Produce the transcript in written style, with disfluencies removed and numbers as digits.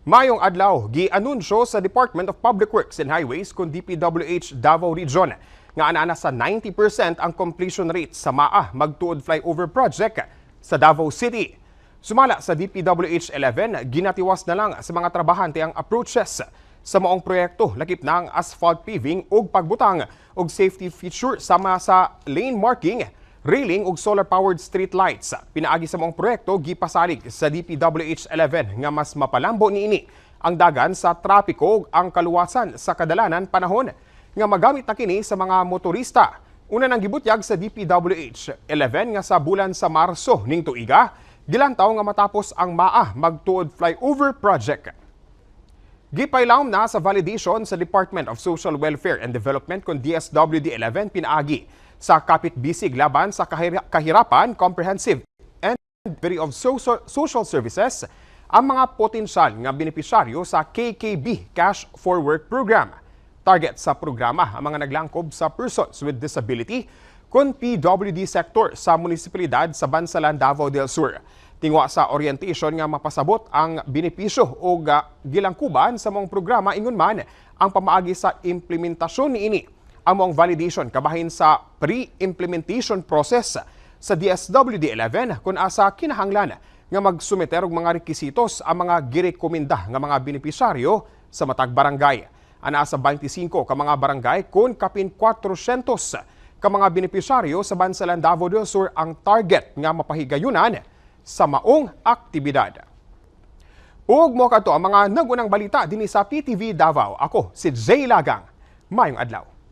Mayong adlaw, gi-anunsyo sa Department of Public Works and Highways kung DPWH Davao Region nga ana sa 90% ang completion rate sa MAA Magtuod Flyover Project sa Davao City. Sumala sa DPWH 11, ginatiwas na lang sa mga trabahante ang approaches sa maong proyekto lakip na ang asphalt paving ug pagbutang og safety feature sama sa lane marking, railing ug solar-powered street lights. Pinaagi sa maong proyekto gipasalig sa DPWH 11 nga mas mapalambo niini ang dagan sa trapiko ug ang kaluwasan sa kadalanan panahon nga magamit na kini sa mga motorista. Una nang gibutyag sa DPWH 11 nga sa bulan sa Marso ning tuiga, gilantaw nga matapos ang MAA Magtuod Flyover Project. Gipailawom na sa validation sa Department of Social Welfare and Development kung DSWD 11 pinaagi sa kapit bisig laban sa kahirapan, comprehensive and delivery of social services ang mga potensyal nga benepisyaryo sa KKB Cash for Work Program. Target sa programa ang mga naglangkob sa persons with disability kung PWD sector sa munisipalidad sa Bansalan, Davao del Sur. Tingwa sa orientation nga mapasabot ang benepisyo o gilangkuban sa mong programa ingon man ang pamaagi sa implementasyon niini. Ang mong validation kabahin sa pre-implementation process sa DSWD 11 kung asa kinahanglan nga magsumiter og mga rekisitos ang mga girekomenda nga mga benepisyaryo sa matag barangay. Ana sa 25 ka mga barangay kung kapin 400 ka mga benepisyaryo sa Bansalan, Davao del Sur ang target nga mapahigayunan sa maong aktibidad. Ug mo kadto ang mga nagunang balita dinhi sa PTV Davao. Ako si Jay Lagang. Mayong adlaw.